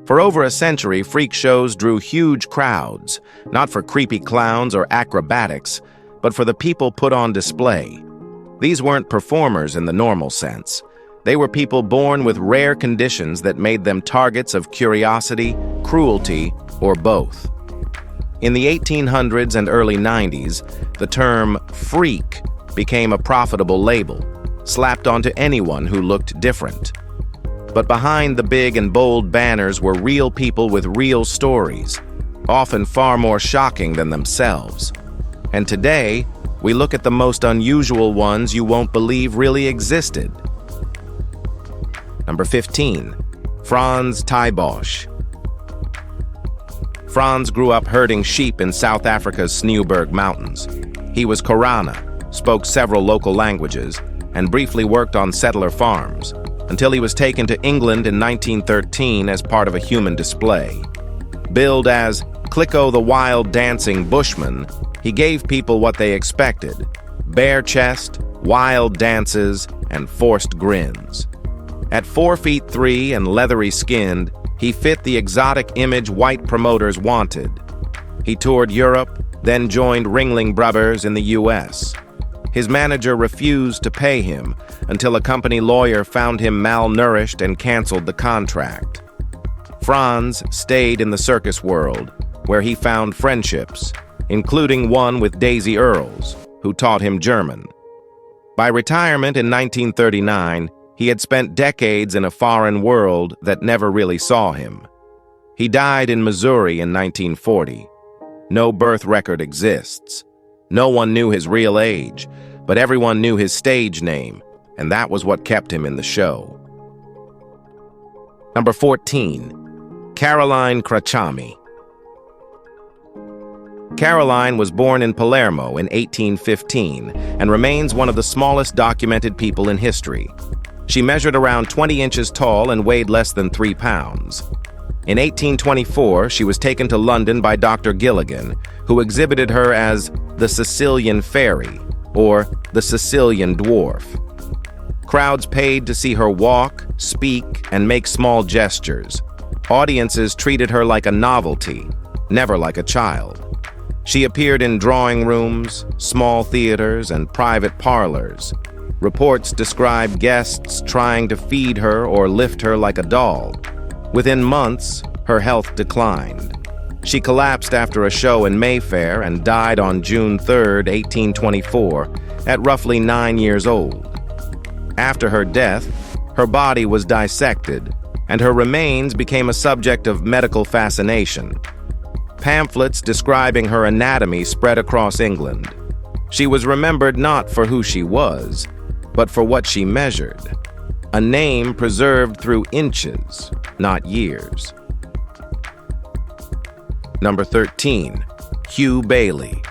For over a century, freak shows drew huge crowds, not for creepy clowns or acrobatics, but for the people put on display. These weren't performers in the normal sense. They were people born with rare conditions that made them targets of curiosity, cruelty, or both. In the 1800s and early 90s, the term freak became a profitable label, slapped onto anyone who looked different. But behind the big and bold banners were real people with real stories, often far more shocking than themselves. And today, we look at the most unusual ones you won't believe really existed. Number 15. Fron Taibos. Frans grew up herding sheep in South Africa's Sneeuwberg Mountains. He was Korana, spoke several local languages, and briefly worked on settler farms, until he was taken to England in 1913 as part of a human display. Billed as Clicko the Wild Dancing Bushman, he gave people what they expected: bare chest, wild dances, and forced grins. At 4 feet 3 and leathery skinned, he fit the exotic image white promoters wanted. He toured Europe, then joined Ringling Brothers in the US. His manager refused to pay him until a company lawyer found him malnourished and canceled the contract. Frans stayed in the circus world, where he found friendships, including one with Daisy Earles, who taught him German. By retirement in 1939, he had spent decades in a foreign world that never really saw him. He died in Missouri in 1940. No birth record exists. No one knew his real age, but everyone knew his stage name, and that was what kept him in the show. Number 14. Caroline Kachami. Caroline was born in Palermo in 1815 and remains one of the smallest documented people in history. She measured around 20 inches tall and weighed less than 3 pounds. In 1824, she was taken to London by Dr. Gilligan, who exhibited her as the Sicilian Fairy, or the Sicilian Dwarf. Crowds paid to see her walk, speak, and make small gestures. Audiences treated her like a novelty, never like a child. She appeared in drawing rooms, small theaters, and private parlors. Reports describe guests trying to feed her or lift her like a doll. Within months, her health declined. She collapsed after a show in Mayfair and died on June 3, 1824, at roughly 9 years old. After her death, her body was dissected, and her remains became a subject of medical fascination. Pamphlets describing her anatomy spread across England. She was remembered not for who she was, but for what she measured. A name preserved through inches, not years. Number 13. Hugh Bailey.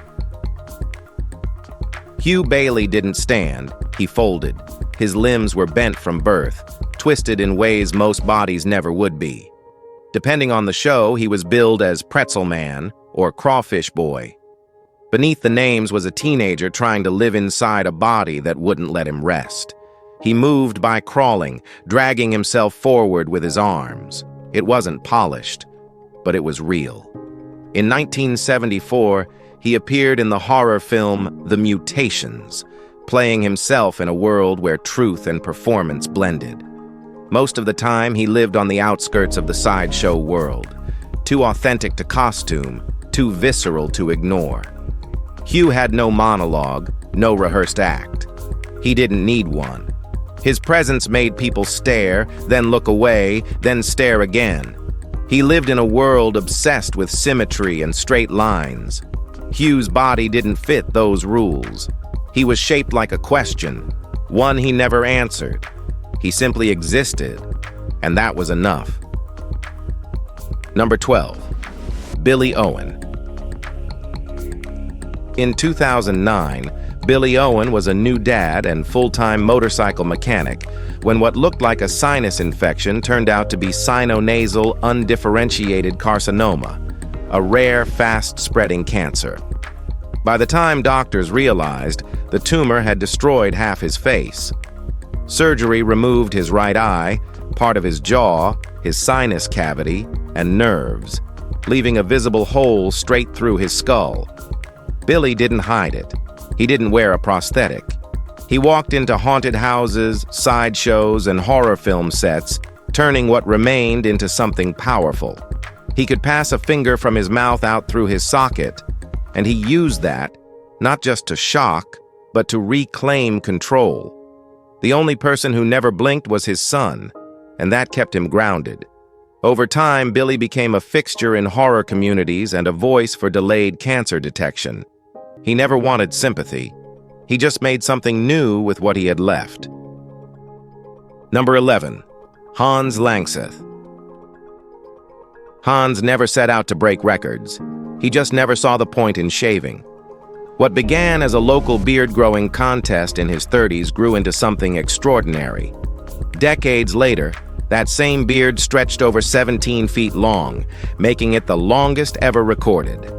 Hugh Bailey didn't stand, he folded. His limbs were bent from birth, twisted in ways most bodies never would be. Depending on the show, he was billed as Pretzel Man or Crawfish Boy. Beneath the names was a teenager trying to live inside a body that wouldn't let him rest. He moved by crawling, dragging himself forward with his arms. It wasn't polished, but it was real. In 1974, he appeared in the horror film The Mutations, playing himself in a world where truth and performance blended. Most of the time, he lived on the outskirts of the sideshow world, too authentic to costume, too visceral to ignore. Hugh had no monologue, no rehearsed act. He didn't need one. His presence made people stare, then look away, then stare again. He lived in a world obsessed with symmetry and straight lines. Hugh's body didn't fit those rules. He was shaped like a question, one he never answered. He simply existed, and that was enough. Number 12. Billy Owen. In 2009, Billy Owen was a new dad and full-time motorcycle mechanic when what looked like a sinus infection turned out to be sinonasal undifferentiated carcinoma, a rare, fast-spreading cancer. By the time doctors realized, the tumor had destroyed half his face. Surgery removed his right eye, part of his jaw, his sinus cavity, and nerves, leaving a visible hole straight through his skull. Billy didn't hide it. He didn't wear a prosthetic. He walked into haunted houses, sideshows, and horror film sets, turning what remained into something powerful. He could pass a finger from his mouth out through his socket, and he used that not just to shock, but to reclaim control. The only person who never blinked was his son, and that kept him grounded. Over time, Billy became a fixture in horror communities and a voice for delayed cancer detection. He never wanted sympathy. He just made something new with what he had left. Number 11. Hans Langith. Hans never set out to break records. He just never saw the point in shaving. What began as a local beard-growing contest in his 30s grew into something extraordinary. Decades later, that same beard stretched over 17 feet long, making it the longest ever recorded.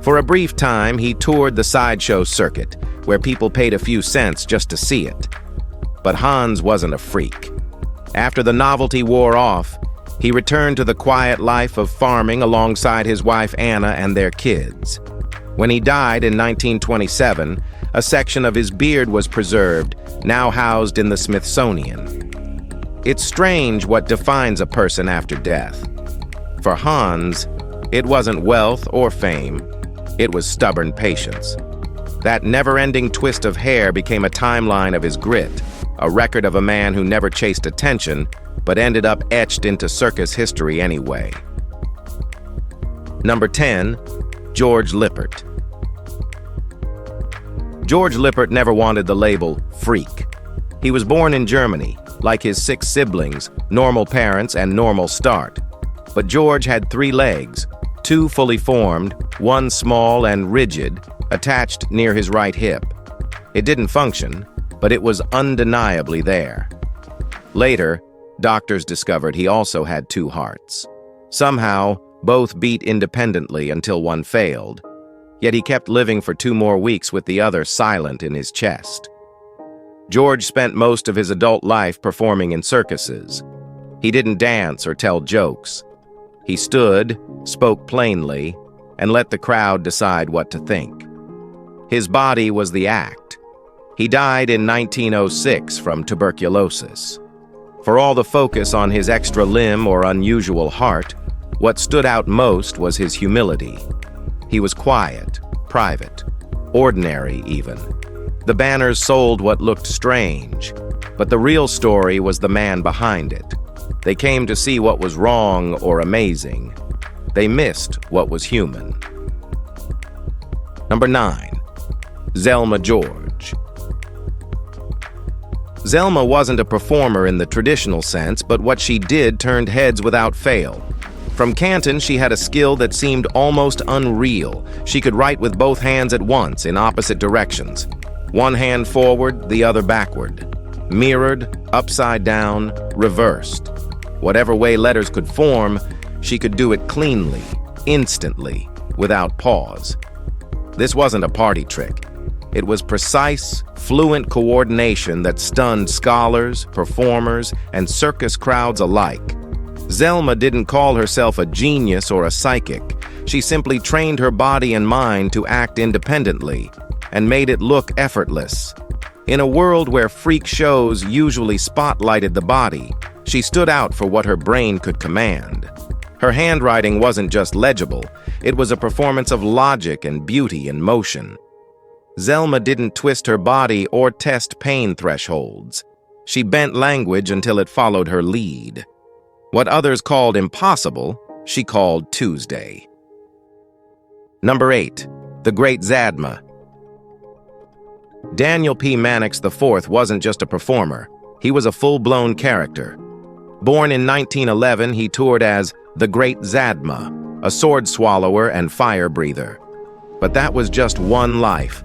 For a brief time, he toured the sideshow circuit, where people paid a few cents just to see it. But Hans wasn't a freak. After the novelty wore off, he returned to the quiet life of farming alongside his wife Anna and their kids. When he died in 1927, a section of his beard was preserved, now housed in the Smithsonian. It's strange what defines a person after death. For Hans, it wasn't wealth or fame, it was stubborn patience. That never-ending twist of hair became a timeline of his grit, a record of a man who never chased attention, but ended up etched into circus history anyway. Number 10. George Lippard. George Lippard never wanted the label freak. He was born in Germany, like his 6 siblings, normal parents and normal start. But George had 3 legs, 2 fully formed, 1 small and rigid, attached near his right hip. It didn't function, but it was undeniably there. Later, doctors discovered he also had 2 hearts. Somehow, both beat independently until one failed. Yet he kept living for 2 more weeks with the other silent in his chest. George spent most of his adult life performing in circuses. He didn't dance or tell jokes. He stood, spoke plainly, and let the crowd decide what to think. His body was the act. He died in 1906 from tuberculosis. For all the focus on his extra limb or unusual heart, what stood out most was his humility. He was quiet, private, ordinary even. The banners sold what looked strange, but the real story was the man behind it. They came to see what was wrong or amazing. They missed what was human. Number 9. Zelma George. Zelma wasn't a performer in the traditional sense, but what she did turned heads without fail. From Canton, she had a skill that seemed almost unreal. She could write with both hands at once in opposite directions. One hand forward, the other backward. Mirrored, upside down, reversed. Whatever way letters could form, she could do it cleanly, instantly, without pause. This wasn't a party trick. It was precise, fluent coordination that stunned scholars, performers, and circus crowds alike. Zelma didn't call herself a genius or a psychic. She simply trained her body and mind to act independently and made it look effortless. In a world where freak shows usually spotlighted the body, she stood out for what her brain could command. Her handwriting wasn't just legible, it was a performance of logic and beauty in motion. Zelma didn't twist her body or test pain thresholds. She bent language until it followed her lead. What others called impossible, she called Tuesday. Number 8. The Great Zadma. Daniel P. Mannix IV wasn't just a performer. He was a full-blown character. Born in 1911, he toured as the Great Zadma, a sword swallower and fire breather. But that was just one life.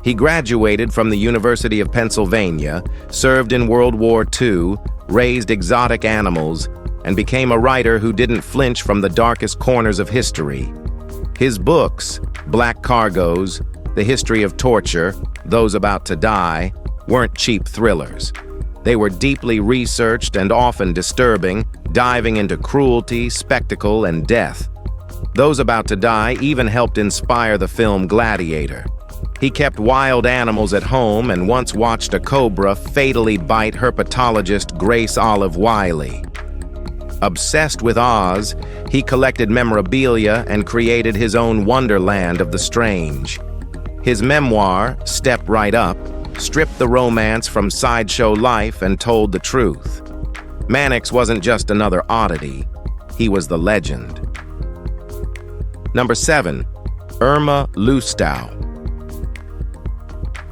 He graduated from the University of Pennsylvania, served in World War II, raised exotic animals, and became a writer who didn't flinch from the darkest corners of history. His books, Black Cargoes, The History of Torture, Those About to Die, weren't cheap thrillers. They were deeply researched and often disturbing, diving into cruelty, spectacle, and death. Those About to Die even helped inspire the film Gladiator. He kept wild animals at home and once watched a cobra fatally bite herpetologist Grace Olive Wiley. Obsessed with Oz, he collected memorabilia and created his own wonderland of the strange. His memoir, Step Right Up, stripped the romance from sideshow life and told the truth. Mannix wasn't just another oddity, he was the legend. Number 7. Irma Lustau.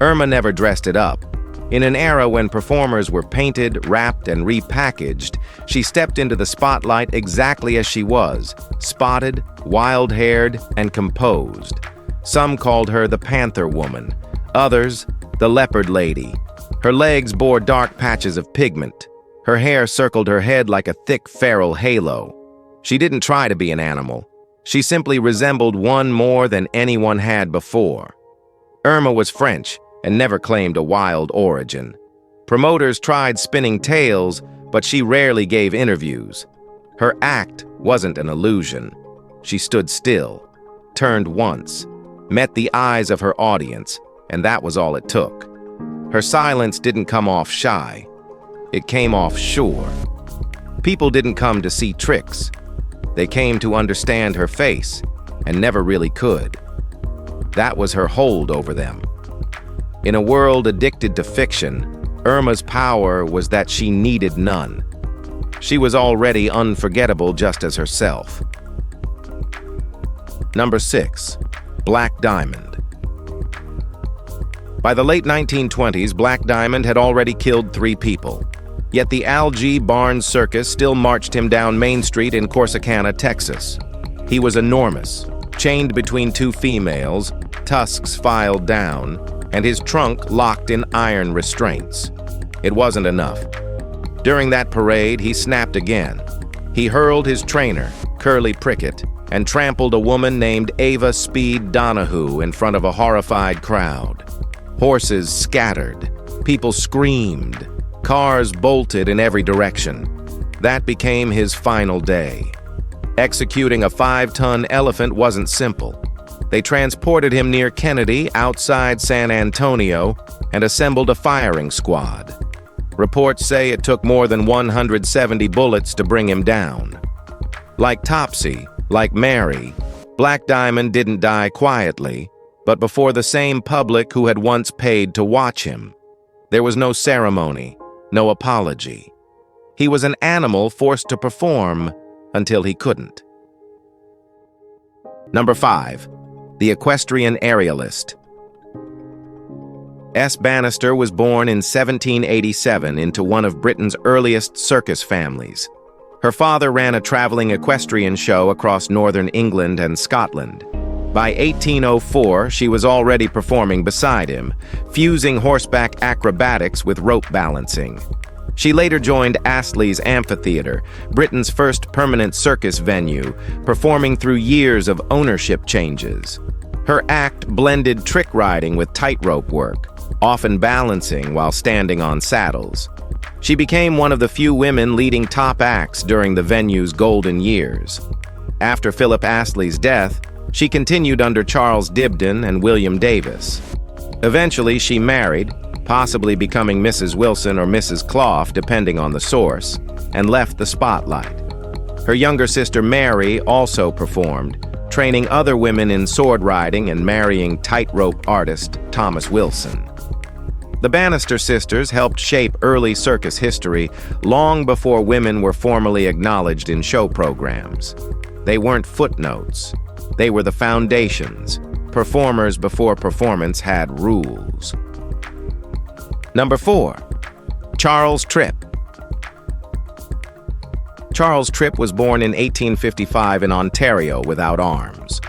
Irma never dressed it up. In an era when performers were painted, wrapped, and repackaged, she stepped into the spotlight exactly as she was, spotted, wild-haired, and composed. Some called her the Panther Woman, others, the Leopard Lady. Her legs bore dark patches of pigment. Her hair circled her head like a thick feral halo. She didn't try to be an animal. She simply resembled one more than anyone had before. Irma was French and never claimed a wild origin. Promoters tried spinning tales, but she rarely gave interviews. Her act wasn't an illusion. She stood still, turned once, met the eyes of her audience, and that was all it took. Her silence didn't come off shy. It came off sure. People didn't come to see tricks. They came to understand her face, and never really could. That was her hold over them. In a world addicted to fiction, Irma's power was that she needed none. She was already unforgettable just as herself. Number 6. Black Diamond. By the late 1920s, Black Diamond had already killed 3 people. Yet the Algie Barnes Circus still marched him down Main Street in Corsicana, Texas. He was enormous, chained between 2 females, tusks filed down, and his trunk locked in iron restraints. It wasn't enough. During that parade, he snapped again. He hurled his trainer, Curly Prickett, and trampled a woman named Ava Speed Donahue in front of a horrified crowd. Horses scattered. People screamed. Cars bolted in every direction. That became his final day. Executing a 5-ton elephant wasn't simple. They transported him near Kennedy, outside San Antonio, and assembled a firing squad. Reports say it took more than 170 bullets to bring him down. Like Topsy, like Mary, Black Diamond didn't die quietly, but before the same public who had once paid to watch him. There was no ceremony, no apology. He was an animal forced to perform until he couldn't. Number 5. The Equestrian Aerialist. S. Bannister was born in 1787 into one of Britain's earliest circus families. Her father ran a traveling equestrian show across northern England and Scotland. By 1804, she was already performing beside him, fusing horseback acrobatics with rope balancing. She later joined Astley's Amphitheatre, Britain's first permanent circus venue, performing through years of ownership changes. Her act blended trick riding with tightrope work, often balancing while standing on saddles. She became one of the few women leading top acts during the venue's golden years. After Philip Astley's death, she continued under Charles Dibdin and William Davis. Eventually, she married, possibly becoming Mrs. Wilson or Mrs. Clough, depending on the source, and left the spotlight. Her younger sister Mary also performed, training other women in sword riding and marrying tightrope artist Thomas Wilson. The Bannister sisters helped shape early circus history long before women were formally acknowledged in show programs. They weren't footnotes. They were the foundations. Performers before performance had rules. Number 4. Charles Tripp. Charles Tripp was born in 1855 in Ontario without arms.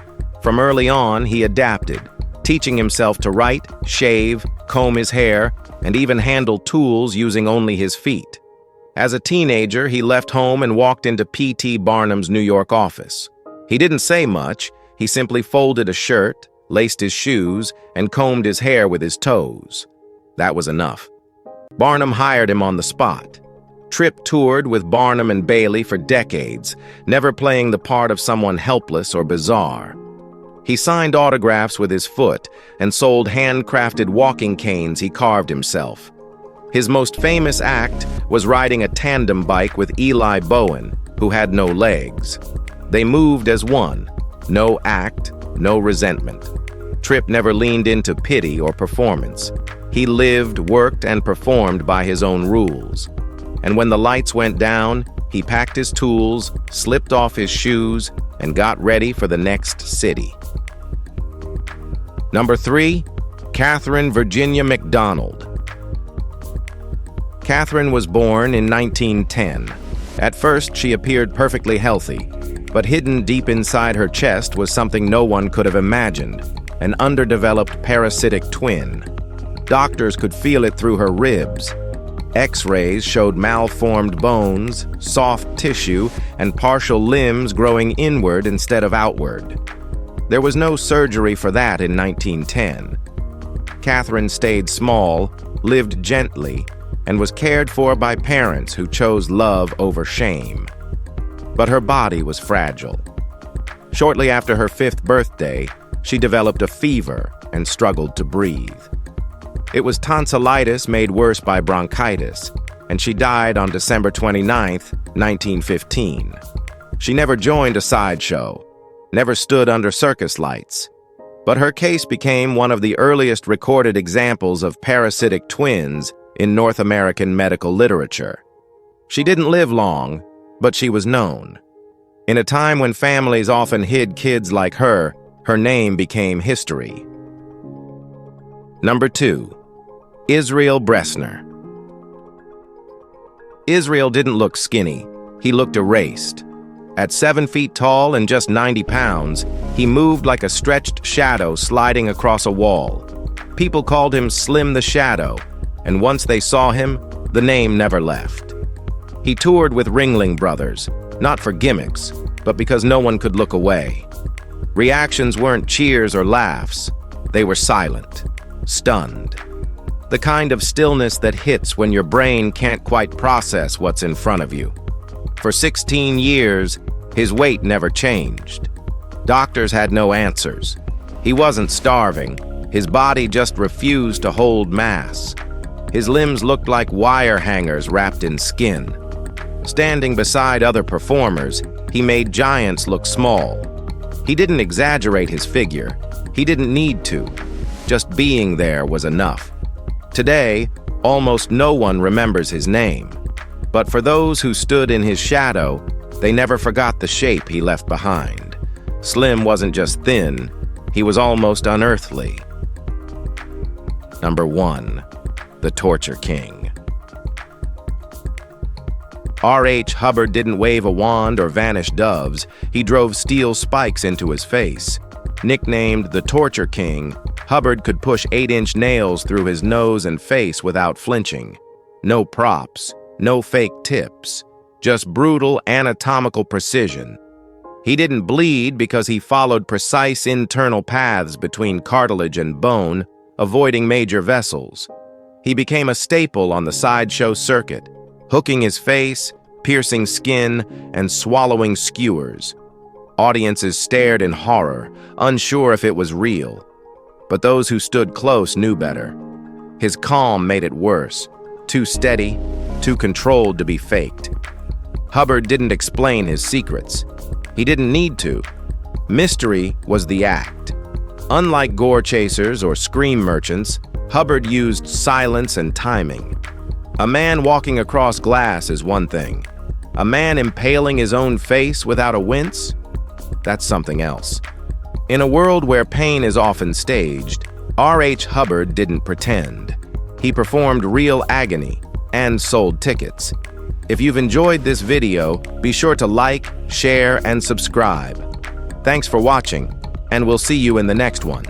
From early on, he adapted, teaching himself to write, shave, comb his hair, and even handle tools using only his feet. As a teenager, he left home and walked into P.T. Barnum's New York office. He didn't say much. He simply folded a shirt, laced his shoes, and combed his hair with his toes. That was enough. Barnum hired him on the spot. Tripp toured with Barnum and Bailey for decades, never playing the part of someone helpless or bizarre. He signed autographs with his foot and sold handcrafted walking canes he carved himself. His most famous act was riding a tandem bike with Eli Bowen, who had no legs. They moved as one. No act, no resentment. Tripp never leaned into pity or performance. He lived, worked, and performed by his own rules. And when the lights went down, he packed his tools, slipped off his shoes, and got ready for the next city. Number 3, Catherine Virginia Macdonald. Catherine was born in 1910. At first, she appeared perfectly healthy, but hidden deep inside her chest was something no one could have imagined, an underdeveloped parasitic twin. Doctors could feel it through her ribs. X-rays showed malformed bones, soft tissue, and partial limbs growing inward instead of outward. There was no surgery for that in 1910. Catherine stayed small, lived gently, and was cared for by parents who chose love over shame. But her body was fragile. Shortly after her 5th birthday, she developed a fever and struggled to breathe. It was tonsillitis made worse by bronchitis, and she died on December 29, 1915. She never joined a sideshow, never stood under circus lights, but her case became one of the earliest recorded examples of parasitic twins in North American medical literature. She didn't live long, but she was known. In a time when families often hid kids like her, her name became history. Number 2, Israel Bressner. Israel didn't look skinny. He looked erased. At 7 feet tall and just 90 pounds, he moved like a stretched shadow sliding across a wall. People called him Slim the Shadow, and once they saw him, the name never left. He toured with Ringling Brothers, not for gimmicks, but because no one could look away. Reactions weren't cheers or laughs. They were silent, stunned. The kind of stillness that hits when your brain can't quite process what's in front of you. For 16 years, his weight never changed. Doctors had no answers. He wasn't starving. His body just refused to hold mass. His limbs looked like wire hangers wrapped in skin. Standing beside other performers, he made giants look small. He didn't exaggerate his figure. He didn't need to. Just being there was enough. Today, almost no one remembers his name. But for those who stood in his shadow, they never forgot the shape he left behind. Slim wasn't just thin, he was almost unearthly. Number 1, the Torture King. R.H. Hubbard didn't wave a wand or vanish doves. He drove steel spikes into his face. Nicknamed the Torture King, Hubbard could push 8-inch nails through his nose and face without flinching. No props, no fake tips, just brutal anatomical precision. He didn't bleed because he followed precise internal paths between cartilage and bone, avoiding major vessels. He became a staple on the sideshow circuit, hooking his face, piercing skin, and swallowing skewers. Audiences stared in horror, unsure if it was real. But those who stood close knew better. His calm made it worse, too steady, too controlled to be faked. Hubbard didn't explain his secrets. He didn't need to. Mystery was the act. Unlike gore chasers or scream merchants, Hubbard used silence and timing. A man walking across glass is one thing. A man impaling his own face without a wince? That's something else. In a world where pain is often staged, R.H. Hubbard didn't pretend. He performed real agony and sold tickets. If you've enjoyed this video, be sure to like, share, and subscribe. Thanks for watching, and we'll see you in the next one.